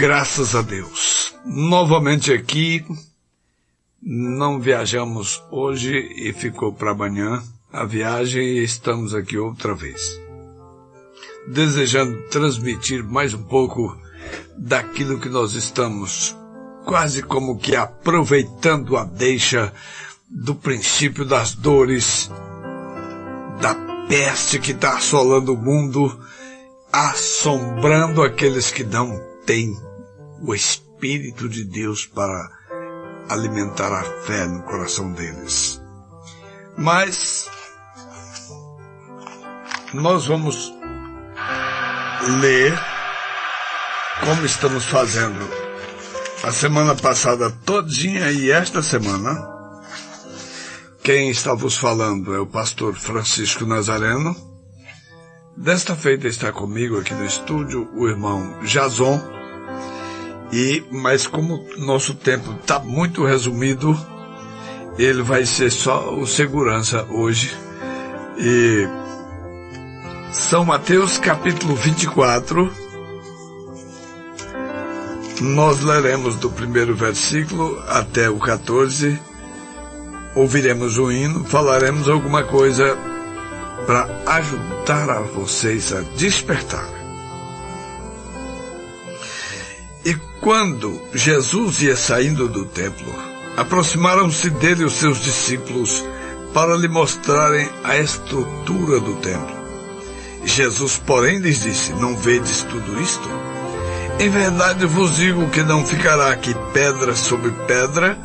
Graças a Deus. Novamente aqui, não viajamos hoje e ficou para amanhã a viagem e estamos aqui outra vez. Desejando transmitir mais um pouco daquilo que nós estamos quase como que aproveitando a deixa do princípio das dores, da peste que está assolando o mundo, assombrando aqueles que não têm o Espírito de Deus para alimentar a fé no coração deles. Mas nós vamos ler como estamos fazendo a semana passada todinha e esta semana. Quem está vos falando é o pastor Francisco Nazareno. Desta feita está comigo aqui no estúdio o irmão Jason. Mas como nosso tempo está muito resumido, ele vai ser só o segurança hoje. E São Mateus capítulo 24, nós leremos do primeiro versículo até o 14, ouviremos o hino, falaremos alguma coisa para ajudar a vocês a despertar. E quando Jesus ia saindo do templo, aproximaram-se dele os seus discípulos para lhe mostrarem a estrutura do templo. Jesus, porém, lhes disse: não vedes tudo isto? Em verdade vos digo que não ficará aqui pedra sobre pedra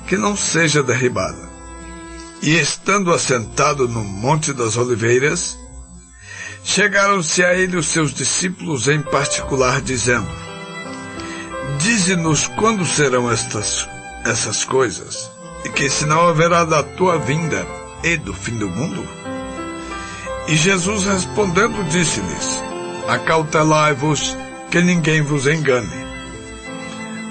que não seja derribada. E estando assentado no Monte das Oliveiras, chegaram-se a ele os seus discípulos em particular, dizendo: dize-nos quando serão essas coisas, e que sinal haverá da tua vinda e do fim do mundo? E Jesus respondendo disse-lhes: acautelai-vos que ninguém vos engane.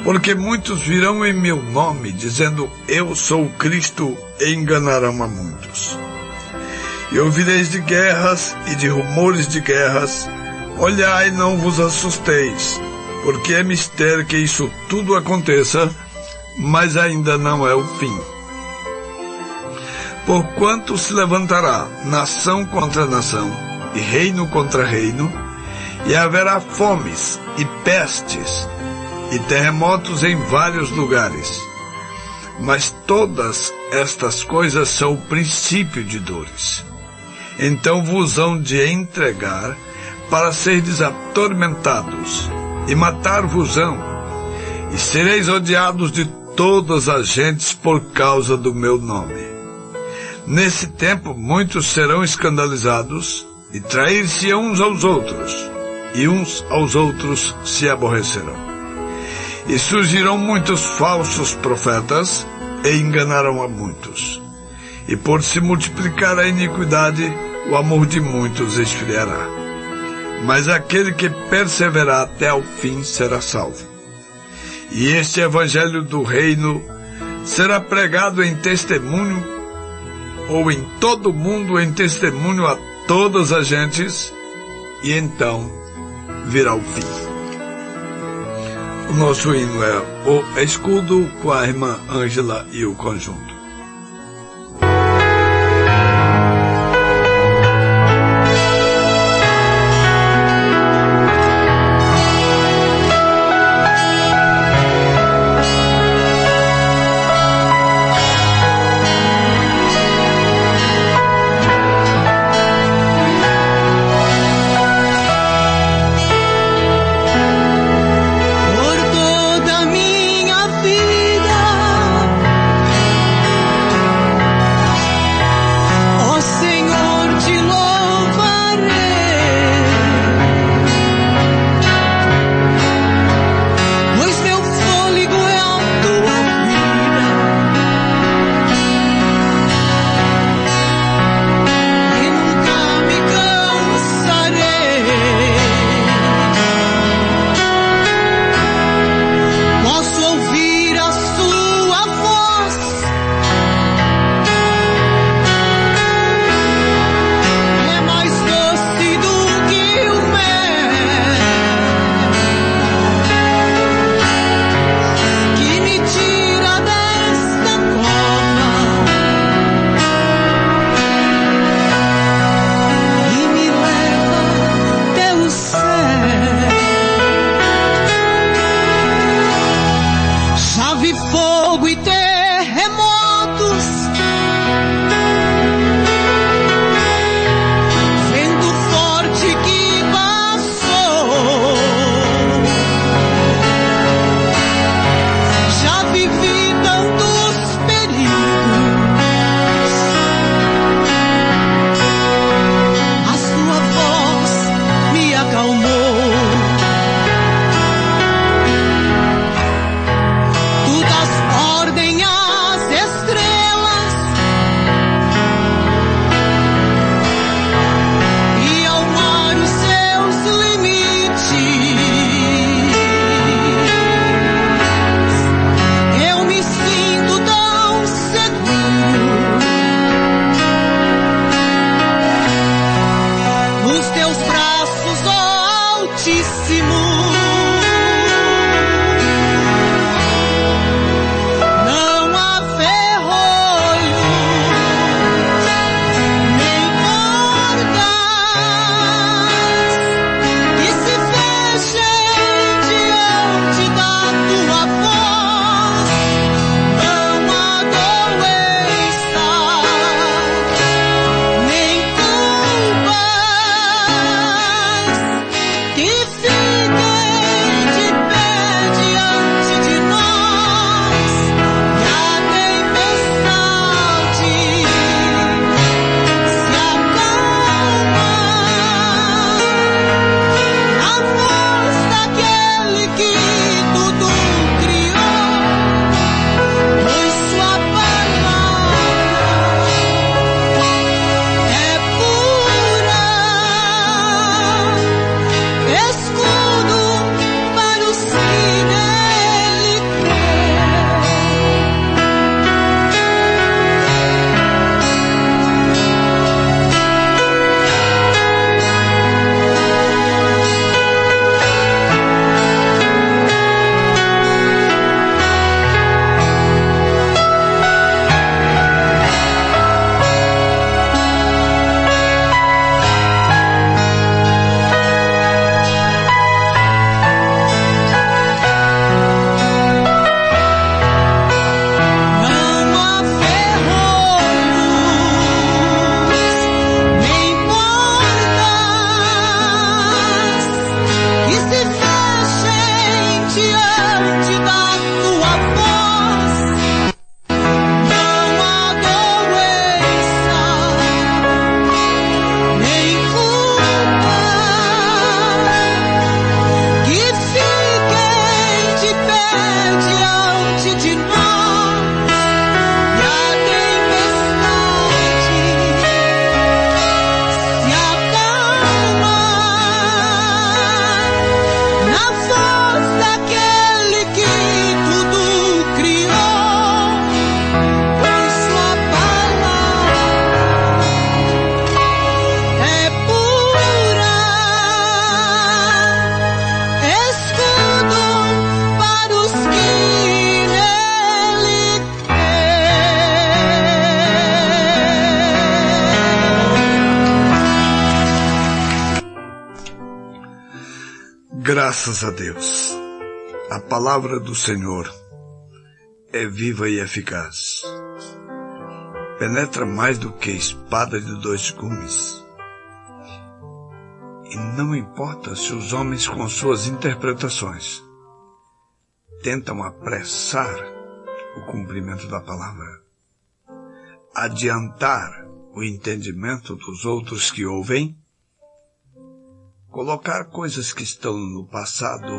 Porque muitos virão em meu nome, dizendo: eu sou o Cristo, e enganarão a muitos. E ouvireis de guerras e de rumores de guerras. Olhai, não vos assusteis, porque é mistério que isso tudo aconteça, mas ainda não é o fim. Porquanto se levantará nação contra nação, e reino contra reino, e haverá fomes e pestes, e terremotos em vários lugares. Mas todas estas coisas são o princípio de dores. Então vos hão de entregar para serdes atormentados, e matar-vos-ão, e sereis odiados de todas as gentes por causa do meu nome. Nesse tempo muitos serão escandalizados, e trair-se uns aos outros, e uns aos outros se aborrecerão. E surgirão muitos falsos profetas, e enganarão a muitos. E por se multiplicar a iniquidade, o amor de muitos esfriará. Mas aquele que perseverar até ao fim será salvo. E este evangelho do reino será pregado em testemunho, ou em todo o mundo em testemunho a todas as gentes, e então virá o fim. O nosso hino é o Escudo, com a irmã Ângela e o conjunto. Por toda minha vida Graças a Deus, a palavra do Senhor é viva e eficaz. Penetra mais do que espada de 2 gumes. E não importa se os homens, com suas interpretações, tentam apressar o cumprimento da palavra, adiantar o entendimento dos outros que ouvem, colocar coisas que estão no passado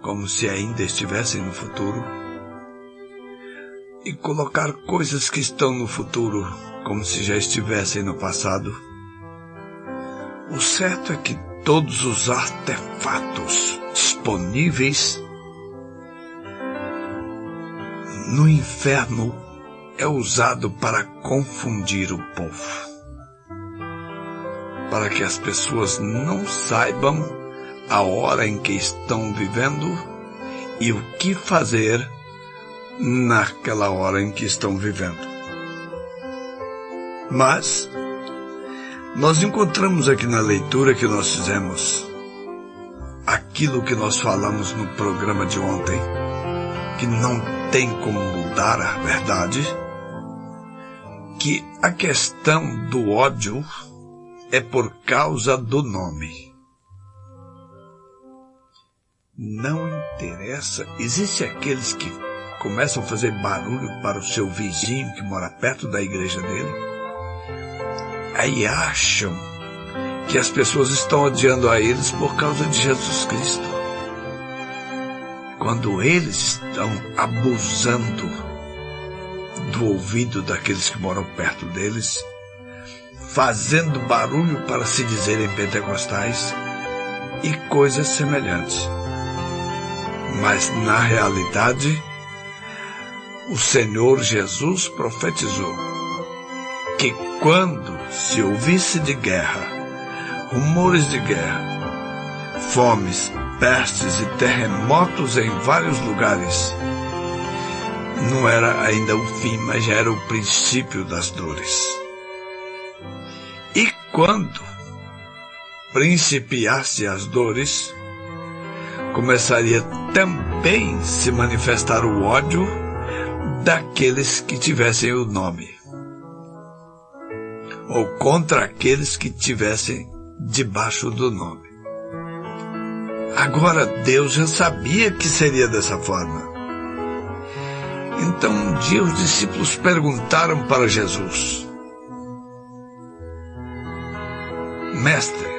como se ainda estivessem no futuro, e colocar coisas que estão no futuro como se já estivessem no passado. O certo é que todos os artefatos disponíveis no inferno é usado para confundir o povo, para que as pessoas não saibam a hora em que estão vivendo e o que fazer naquela hora em que estão vivendo. Mas nós encontramos aqui na leitura que nós fizemos aquilo que nós falamos no programa de ontem, que não tem como mudar a verdade, que a questão do ódio é por causa do nome. Não interessa, existem aqueles que começam a fazer barulho para o seu vizinho que mora perto da igreja dele, aí acham que as pessoas estão odiando a eles por causa de Jesus Cristo, quando eles estão abusando do ouvido daqueles que moram perto deles, fazendo barulho para se dizerem pentecostais e coisas semelhantes. Mas, na realidade, o Senhor Jesus profetizou que quando se ouvisse de guerra, rumores de guerra, fomes, pestes e terremotos em vários lugares, não era ainda o fim, mas já era o princípio das dores. E quando principiasse as dores, começaria também se manifestar o ódio daqueles que tivessem o nome, ou contra aqueles que tivessem debaixo do nome. Agora Deus já sabia que seria dessa forma. Então um dia os discípulos perguntaram para Jesus: Mestre,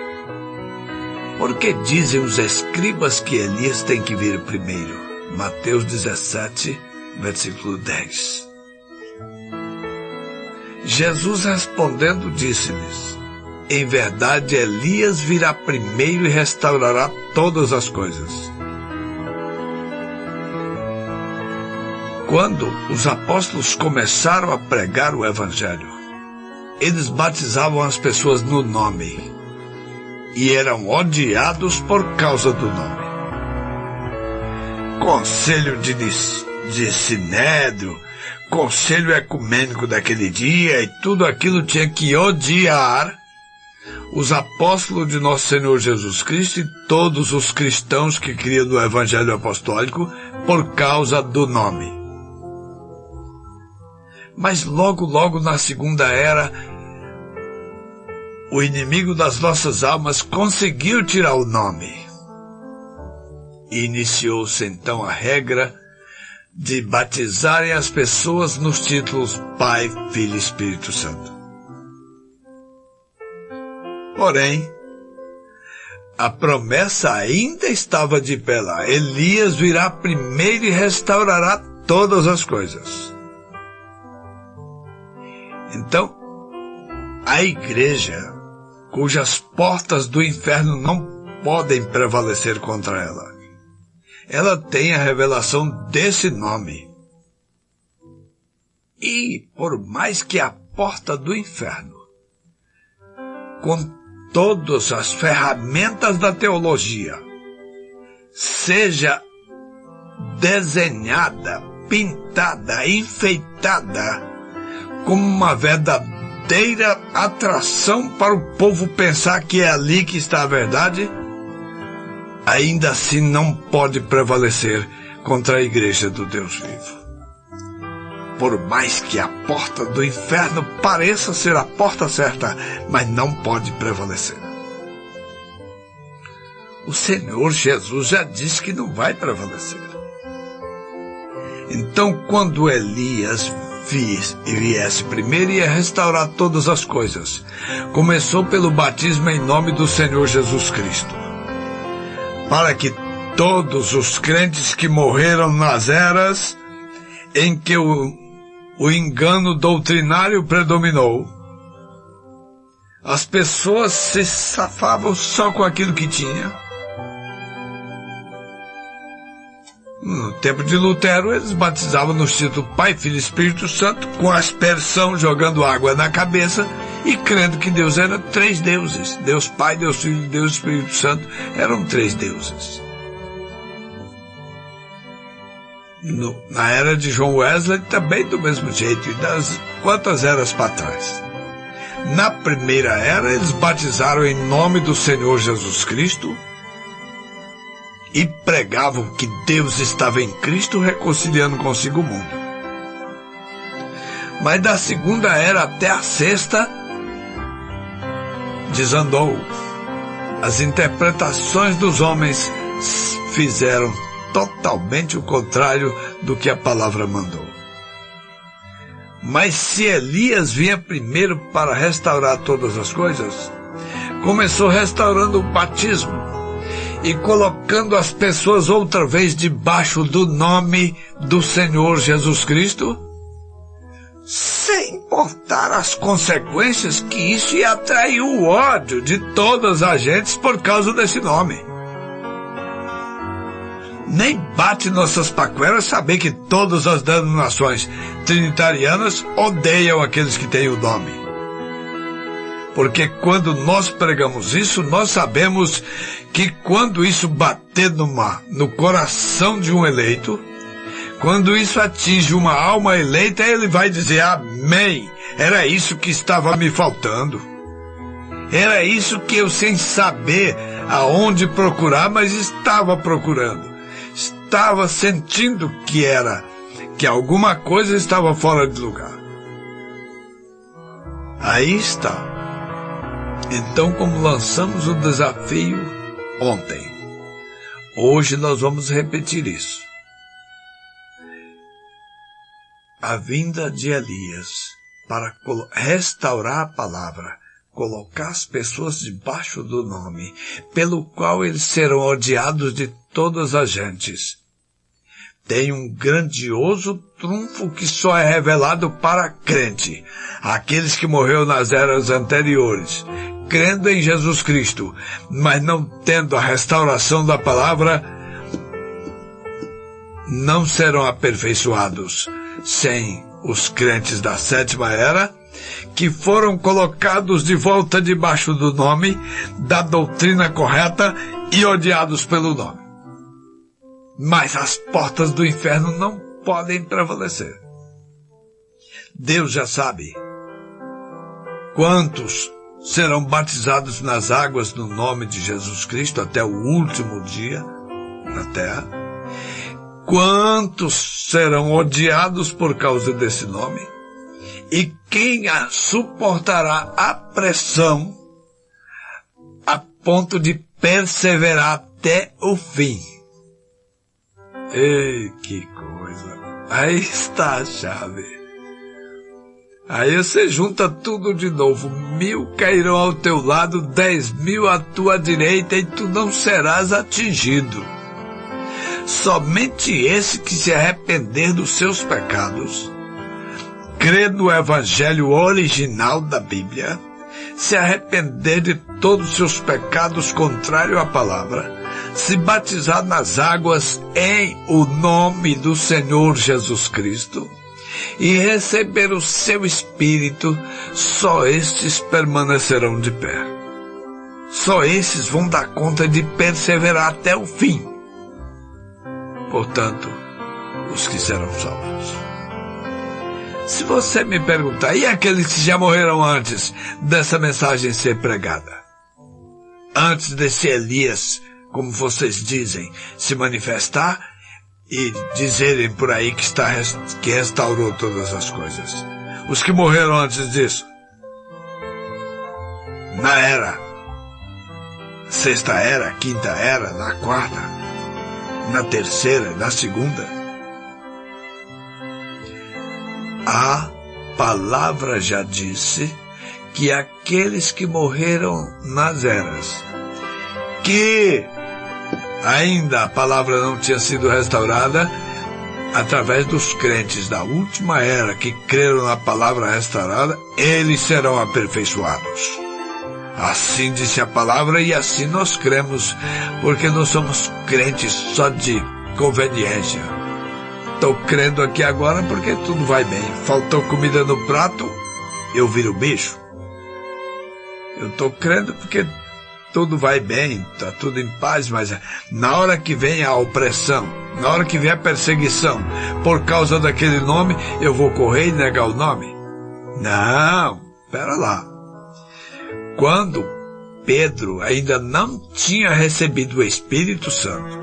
por que dizem os escribas que Elias tem que vir primeiro? Mateus 17, versículo 10. Jesus respondendo disse-lhes: em verdade, Elias virá primeiro e restaurará todas as coisas. Quando os apóstolos começaram a pregar o Evangelho, eles batizavam as pessoas no nome e eram odiados por causa do nome. Conselho de Sinédrio, conselho ecumênico daquele dia, e tudo aquilo tinha que odiar os apóstolos de nosso Senhor Jesus Cristo e todos os cristãos que criam no Evangelho Apostólico por causa do nome. Mas logo na Segunda Era, o inimigo das nossas almas conseguiu tirar o nome. E iniciou-se então a regra de batizarem as pessoas nos títulos Pai, Filho e Espírito Santo. Porém, a promessa ainda estava de pé lá. Elias virá primeiro e restaurará todas as coisas. Então, a igreja, cujas portas do inferno não podem prevalecer contra ela tem a revelação desse nome. E, por mais que a porta do inferno, com todas as ferramentas da teologia, seja desenhada, pintada, enfeitada, como uma verdadeira atração para o povo pensar que é ali que está a verdade, ainda assim não pode prevalecer contra a igreja do Deus vivo. Por mais que a porta do inferno pareça ser a porta certa, mas não pode prevalecer. O Senhor Jesus já disse que não vai prevalecer. Então, quando Elias viesse primeiro, ia restaurar todas as coisas. Começou pelo batismo em nome do Senhor Jesus Cristo, para que todos os crentes que morreram nas eras em que o engano doutrinário predominou, as pessoas se safavam só com aquilo que tinha. No tempo de Lutero, eles batizavam no título Pai, Filho e Espírito Santo, com aspersão, jogando água na cabeça e crendo que Deus era 3 deuses. Deus Pai, Deus Filho e Deus Espírito Santo eram 3 deuses. Na era de John Wesley, também do mesmo jeito, e das quantas eras para trás. Na primeira era, eles batizaram em nome do Senhor Jesus Cristo e pregavam que Deus estava em Cristo reconciliando consigo o mundo. Mas da segunda era até a sexta, desandou. As interpretações dos homens fizeram totalmente o contrário do que a palavra mandou. Mas se Elias vinha primeiro para restaurar todas as coisas, começou restaurando o batismo e colocando as pessoas outra vez debaixo do nome do Senhor Jesus Cristo, sem importar as consequências que isso ia atrair o ódio de todas as gentes por causa desse nome. Nem bate nossas paqueras saber que todas as denominações trinitarianas odeiam aqueles que têm o nome. Porque quando nós pregamos isso, nós sabemos que quando isso bater no coração de um eleito, quando isso atinge uma alma eleita, ele vai dizer amém. Era isso que estava me faltando. Era isso que eu, sem saber aonde procurar, mas estava procurando. Estava sentindo que alguma coisa estava fora de lugar. Aí está. Então, como lançamos o desafio ontem, hoje nós vamos repetir isso. A vinda de Elias para restaurar a palavra, colocar as pessoas debaixo do nome, pelo qual eles serão odiados de todas as gentes, tem um grandioso trunfo que só é revelado para crente, aqueles que morreram nas eras anteriores, crendo em Jesus Cristo, mas não tendo a restauração da palavra, não serão aperfeiçoados sem os crentes da 7ª era, que foram colocados de volta debaixo do nome, da doutrina correta e odiados pelo nome. Mas as portas do inferno não podem prevalecer. Deus já sabe quantos serão batizados nas águas no nome de Jesus Cristo até o último dia na terra. Quantos serão odiados por causa desse nome? E quem suportará a pressão a ponto de perseverar até o fim? Ei, que coisa! Aí está a chave. Aí você junta tudo de novo. 1000 cairão ao teu lado, 10.000 à tua direita, e tu não serás atingido. Somente esse que se arrepender dos seus pecados, crer no evangelho original da Bíblia, se arrepender de todos os seus pecados contrário à palavra, se batizar nas águas em o nome do Senhor Jesus Cristo e receber o seu Espírito, só estes permanecerão de pé. Só esses vão dar conta de perseverar até o fim. Portanto, os que serão salvos. Se você me perguntar, e aqueles que já morreram antes dessa mensagem ser pregada? Antes desse Elias como vocês dizem, se manifestar e dizerem por aí que restaurou todas as coisas. Os que morreram antes disso, na era, sexta era, quinta era, na quarta, na terceira, na segunda, a palavra já disse que aqueles que morreram nas eras, que ainda a palavra não tinha sido restaurada, através dos crentes da última era que creram na palavra restaurada, eles serão aperfeiçoados. Assim disse a palavra e assim nós cremos, porque não somos crentes só de conveniência. Estou crendo aqui agora porque tudo vai bem. Faltou comida no prato, eu viro bicho. Eu estou crendo porque tudo vai bem, está tudo em paz, mas na hora que vem a opressão, na hora que vem a perseguição, por causa daquele nome, eu vou correr e negar o nome? Não, espera lá. Quando Pedro ainda não tinha recebido o Espírito Santo,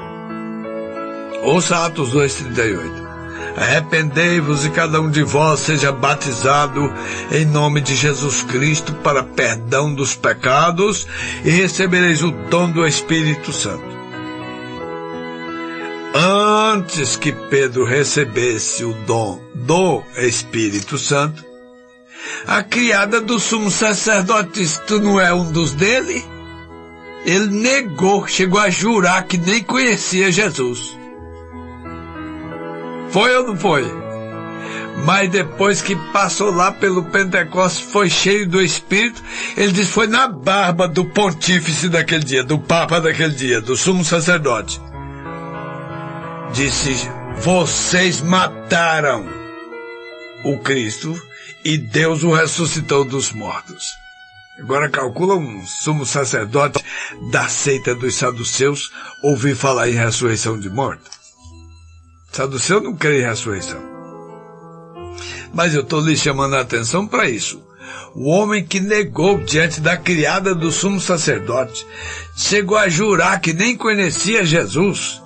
ouça Atos 2:38. Arrependei-vos e cada um de vós seja batizado em nome de Jesus Cristo para perdão dos pecados e recebereis o dom do Espírito Santo. Antes que Pedro recebesse o dom do Espírito Santo, a criada do sumo sacerdote, tu não é um dos dele? Ele negou, chegou a jurar que nem conhecia Jesus. Foi ou não foi? Mas depois que passou lá pelo Pentecostes, foi cheio do Espírito, ele disse, foi na barba do pontífice daquele dia, do papa daquele dia, do sumo sacerdote. Disse, vocês mataram o Cristo e Deus o ressuscitou dos mortos. Agora calcula um sumo sacerdote da seita dos saduceus ouvir falar em ressurreição de mortos. Saduceu não crê em ressurreição. Mas eu estou lhe chamando a atenção para isso. O homem que negou diante da criada do sumo sacerdote, chegou a jurar que nem conhecia Jesus.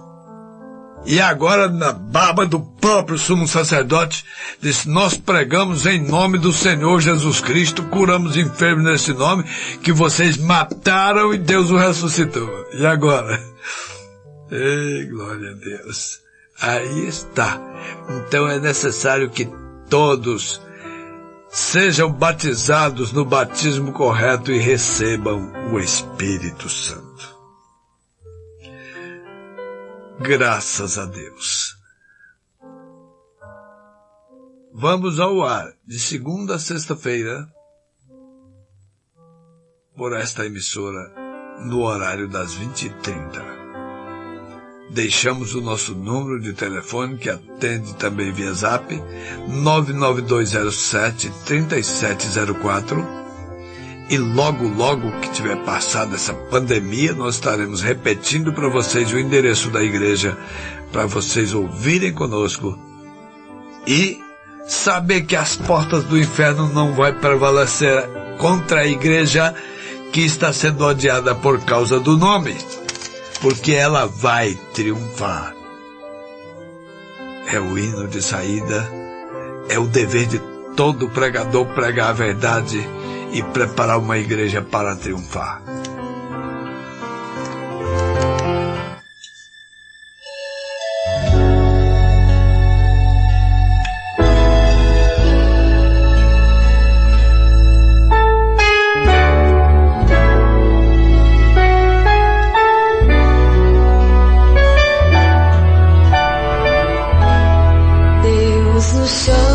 E agora, na barba do próprio sumo sacerdote, disse, nós pregamos em nome do Senhor Jesus Cristo, curamos enfermos nesse nome, que vocês mataram e Deus o ressuscitou. E agora? Ei, glória a Deus. Aí está. Então é necessário que todos sejam batizados no batismo correto e recebam o Espírito Santo. Graças a Deus. Vamos ao ar de segunda a sexta-feira por esta emissora no horário das 20h30. Deixamos o nosso número de telefone, que atende também via Zap, 99207-3704. E logo que tiver passado essa pandemia, nós estaremos repetindo para vocês o endereço da igreja, para vocês ouvirem conosco e saber que as portas do inferno não vão prevalecer contra a igreja que está sendo odiada por causa do nome. Porque ela vai triunfar. É o hino de saída, é o dever de todo pregador pregar a verdade e preparar uma igreja para triunfar. No chão